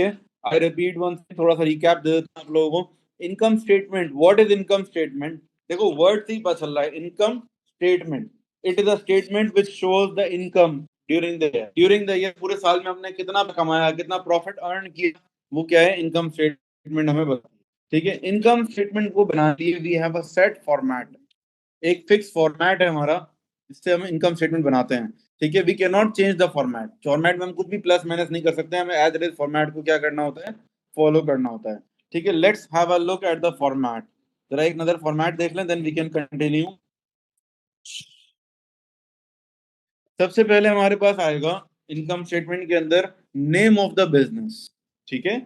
I repeat one, थोड़ा सा recap दे देता हूं आप लोगों को। Income statement, what is income statement? देखो वर्ड से ही पता चल रहा है, income statement, it is a statement which shows the income during the year. During the year, पूरे साल में हमने कितना कमाया, कितना प्रॉफिट अर्न किया, वो क्या है, इनकम स्टेटमेंट हमें बताती है। ठीक है, इनकम स्टेटमेंट को बनाने के लिए we have a set format, एक फिक्स फॉर्मेट है हमारा जिससे हम इनकम स्टेटमेंट बनाते हैं। ठीक है, we can not change the format, format में हम कुछ भी प्लस माइनस नहीं कर सकते, हमें एज इट इज फॉर्मेट को क्या करना होता है, फॉलो करना होता है। ठीक है, let's have a look at the format, जरा एक नजर फॉर्मेट देख लें, देन वी कैन कंटिन्यू। सबसे पहले हमारे पास आएगा इनकम स्टेटमेंट के अंदर नेम ऑफ द बिजनेस। ठीक है,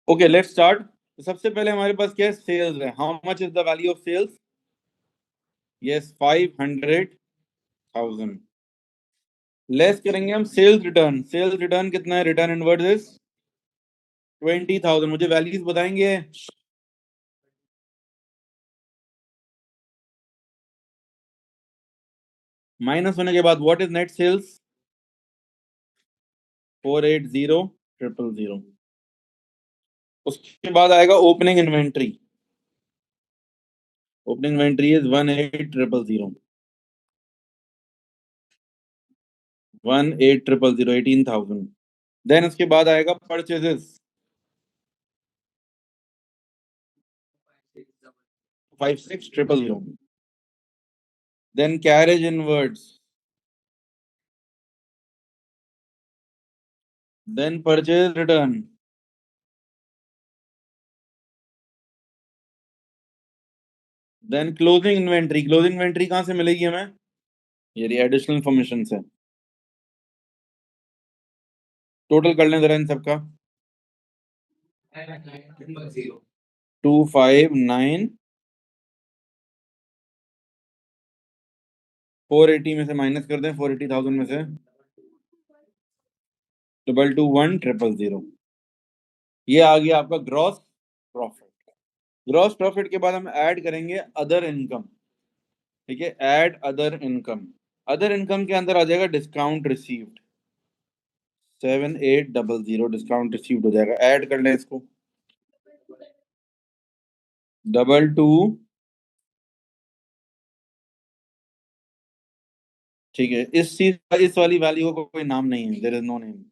ओके लेट्स स्टार्ट। तो सबसे पहले हमारे पास क्या है, सेल्स है। How much is the value of sales? Yes, 500,000। Less करेंगे हम सेल्स रिटर्न, सेल्स रिटर्न कितना है, रिटर्न इनवर्ड इज 20,000। मुझे वैल्यूज बताएंगे? माइनस होने के बाद व्हाट इज नेट सेल्स? 480,000। उसके बाद आएगा opening inventory, opening inventory is 18,000। 18,000, 18,000। Then उसके बाद आएगा purchases, 56,000। Then carriage inwards, then purchase return, then closing inventory. Closing inventory कहां से मिलेगी हमें? ये एडिशनल इंफॉर्मेशन से। टोटल कर लें जरा इन सबका, 259, 480 में से माइनस कर दें, 480,000 में से 221,000। ये आ गया आपका ग्रॉस प्रॉफिट। ग्रॉस प्रॉफिट के बाद हम ऐड करेंगे अदर इनकम। ठीक है, add other income. Other income के अंदर आ जाएगा डिस्काउंट रिसीव्ड, 7,800 डिस्काउंट रिसीव्ड हो जाएगा। ऐड कर लें इसको, 22। ठीक है, इस चीज, इस वाली वैल्यू को कोई नाम नहीं है, देयर इज नो नेम।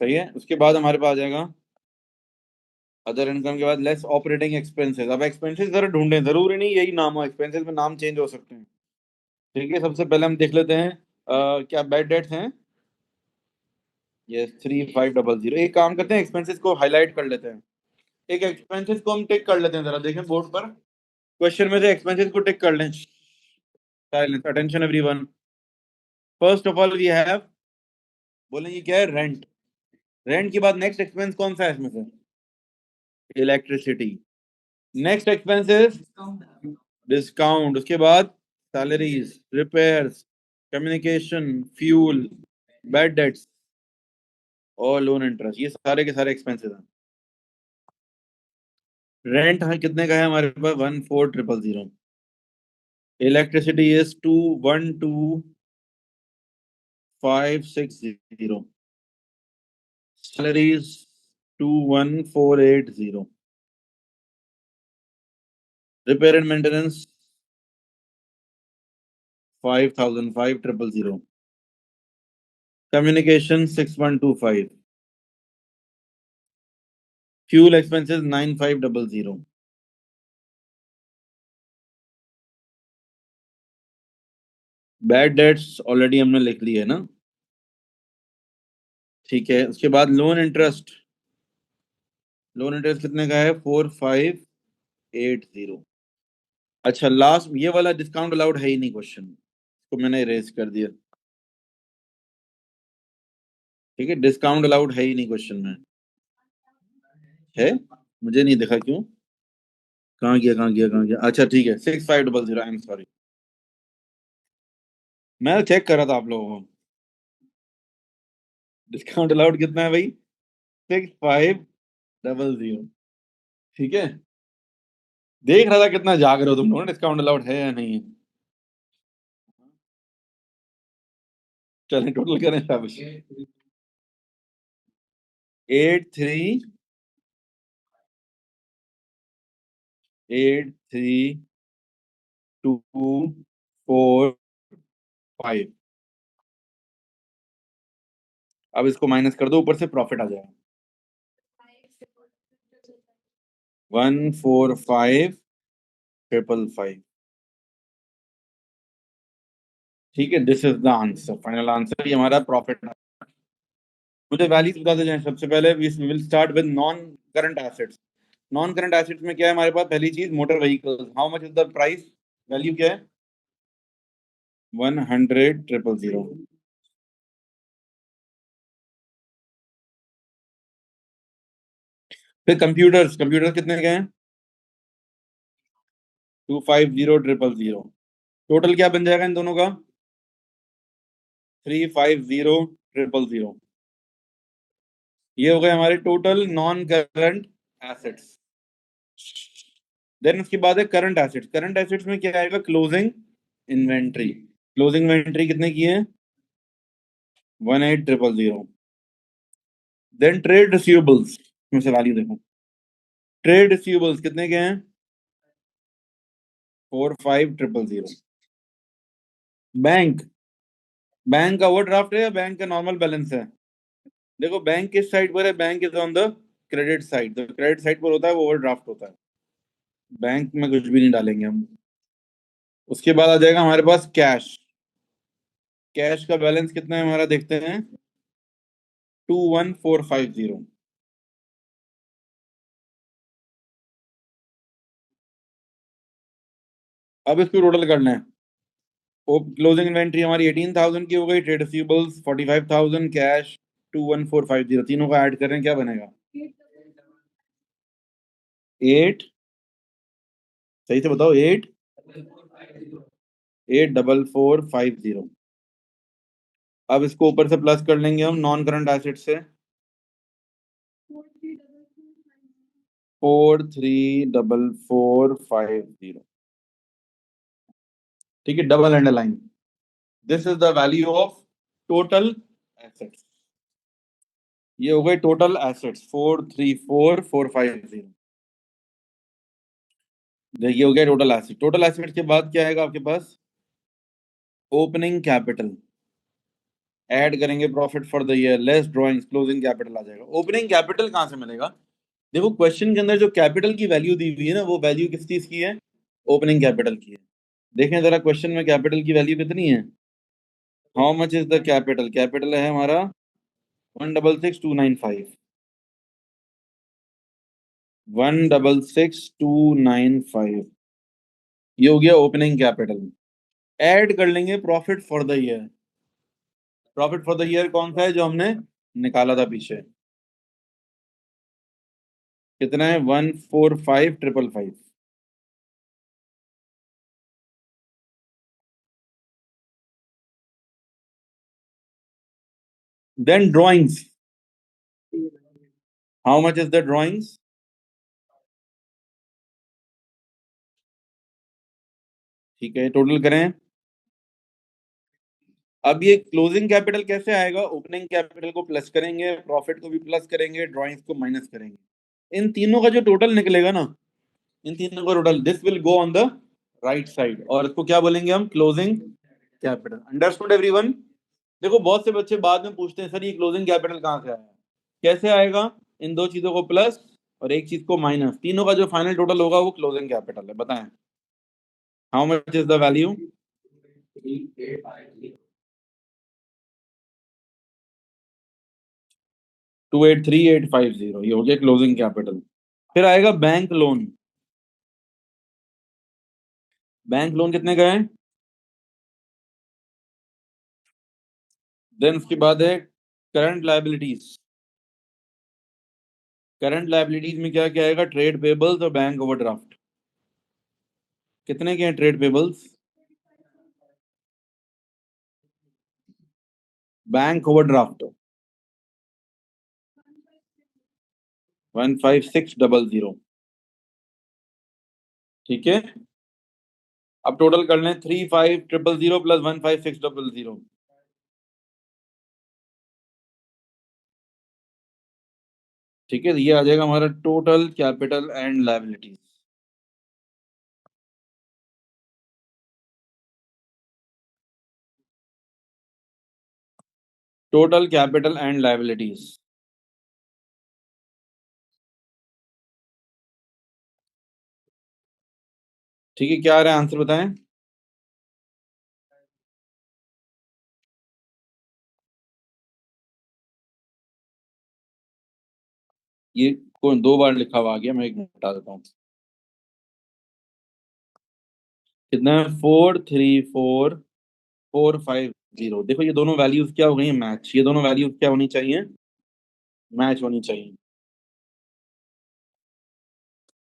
सही है, उसके बाद हमारे पास आ जाएगा अदर इनकम के बाद लेस ऑपरेटिंग एक्सपेंसेस। अब एक्सपेंसेस जरा ढूंढें, जरूरी नहीं यही नाम हो, एक्सपेंसेस में नाम चेंज हो सकते हैं। ठीक है, सबसे पहले हम देख लेते हैं क्या बैड डेट्स हैं। ये 3,500। एक काम करते हैं, एक्सपेंसेस को हाईलाइट कर लेते हैं। एक एक्सपेंसेस को हम टिक कर लेते हैं, जरा देखें बोर्ड पर, क्वेश्चन में से एक्सपेंसेस को टिक कर लें। Silence, attention everyone. First of all we have, बोलेंगे क्या है, रेंट। रेंट के बाद नेक्स्ट एक्सपेंस कौन सा है इसमें से? इलेक्ट्रिसिटी। नेक्स्ट एक्सपेंसेस डिस्काउंट, उसके बाद salaries, repairs, communication, fuel, bad debts और लोन इंटरेस्ट, ये सारे के सारे एक्सपेंसेस हैं। रेंट है कितने का है हमारे पास? 14,000। Electricity is 212,560। Salaries 21,480। Repair and maintenance 5,500। Communication 6,125। Fuel expenses 9,500। Bad debts already हमने लिख ली है ना। ठीक है, उसके बाद लोन इंटरेस्ट, लोन इंटरेस्ट कितने का है? 4,580। अच्छा, लास्ट ये वाला डिस्काउंट अलाउड है ही नहीं क्वेश्चन को, मैंने इरेज कर दिया। ठीक है, डिस्काउंट अलाउड है ही नहीं क्वेश्चन में। है, मुझे नहीं दिखा क्यों, कहाँ गया कहाँ गया कहाँ गया? अच्छा ठीक है, 6,500। आई एम सॉरी, मैं चेक कर रहा था आप लोगों को। डिस्काउंट अलाउड कितना है भाई? 6,500। ठीक है, देख रहा था कितना जाग रहे हो तुम लोग, डिस्काउंट अलाउड है या नहीं है। चलें टोटल करें, शाबाश। 838245। अब इसको माइनस कर दो, ऊपर से प्रॉफिट आ जाएगा 145555। ठीक है, this is the answer, final answer, ये हमारा प्रॉफिट। मुझे वैल्यूज बताते जाएं। सबसे पहले we will start with non current assets. Non current assets में क्या है हमारे पास? पहली चीज motor vehicles. How much is the price? Value क्या है? 100,000,000। फिर कंप्यूटर्स, कंप्यूटर्स कितने के हैं? 250,000,000। टोटल क्या बन जाएगा इन दोनों का? 350,000,000। ये हो गए हमारे total non current assets. Then उसके बाद है करंट एसेट्स। करंट एसेट्स में क्या आएगा? Closing inventory. क्लोजिंग इन्वेंट्री कितने की है? 18,000,000। देन ट्रेड रिसीवेबल्स में से वैल्यू देखो। ट्रेड रिसीवेबल्स कितने के हैं? 45,000,000। बैंक, बैंक का ओवरड्राफ्ट है या बैंक का नॉर्मल बैलेंस है? देखो बैंक किस साइड पर है? Bank is on the credit side. तो क्रेडिट साइड पर होता है वो ओवरड्राफ्ट होता है। बैंक में कुछ भी नहीं डालेंगे हम। उसके बाद आ जाएगा हमारे पास कैश। कैश का बैलेंस कितना है हमारा? देखते हैं, 21,450। अब इसको टोटल करना है। क्लोजिंग इन्वेंट्री हमारी 18,000 की हो गई, ट्रेड रिसीवेबल्स 45,000, कैश 21,450। तीनों का ऐड करें, क्या बनेगा? 8, सही से बताओ, 8,450। अब इसको ऊपर से प्लस कर लेंगे हम नॉन करंट एसेट से। 43,450। ठीक है, double underline. This is the value of total assets. ये हो गए टोटल एसेट्स 434450। देखिए हो गया टोटल एसेट। टोटल एसेट के बाद क्या आएगा आपके पास? Opening capital. ऐड करेंगे profit for the year less drawings, closing capital आ जाएगा। ओपनिंग कैपिटल कहां से मिलेगा? देखो क्वेश्चन के अंदर जो कैपिटल की वैल्यू दी हुई है ना, वो वैल्यू किस चीज की है? ओपनिंग कैपिटल की है। देखें जरा क्वेश्चन में कैपिटल की वैल्यू कितनी है। How much is the capital? Capital है हमारा 166,295। 166,295, ये हो गया ओपनिंग कैपिटल। ऐड कर लेंगे profit for the year. Profit for the year कौन सा है जो हमने निकाला था पीछे? कितना है? 145,555। Then drawings. How much is the drawings? ठीक है, टोटल करें। अब ये क्लोजिंग कैपिटल कैसे आएगा? ओपनिंग कैपिटल को प्लस करेंगे, प्रॉफिट को भी प्लस करेंगे, ड्रॉइंग्स को माइनस करेंगे। इन तीनों का जो टोटल निकलेगा ना, इन तीनों का total, this will go on the right side, और इसको क्या बोलेंगे हम? Closing capital. Understood everyone? देखो बहुत से बच्चे बाद में पूछते हैं, सर ये क्लोजिंग कैपिटल कहाँ से आया? कैसे आएगा? इन दो चीजों को प्लस और एक चीज को माइनस, तीनों का जो फाइनल टोटल होगा वो क्लोजिंग कैपिटल है। बताएं how much is the value? 283,850, ये हो गया क्लोजिंग कैपिटल। फिर आएगा बैंक लोन। बैंक लोन कितने का है? देन उसके बाद है करंट लायबिलिटीज। करंट लायबिलिटीज में क्या क्या आएगा? ट्रेड पेबल्स और बैंक ओवरड्राफ्ट। कितने के हैं ट्रेड पेबल्स? Bank overdraft 156,000। ठीक है, अब टोटल कर लें 35,000 प्लस 156,000। ठीक है, ये आ जाएगा हमारा total capital and liabilities. Total capital and liabilities. ठीक है, क्या आ रहा है आंसर बताएं। ये कौन दो बार लिखा हुआ आ गया, मैं एक मिनट बता देता हूँ। कितना है, 43445। देखो ये दोनों वैल्यूज क्या हो गई, मैच। ये दोनों वैल्यूज क्या होनी चाहिए, मैच होनी चाहिए।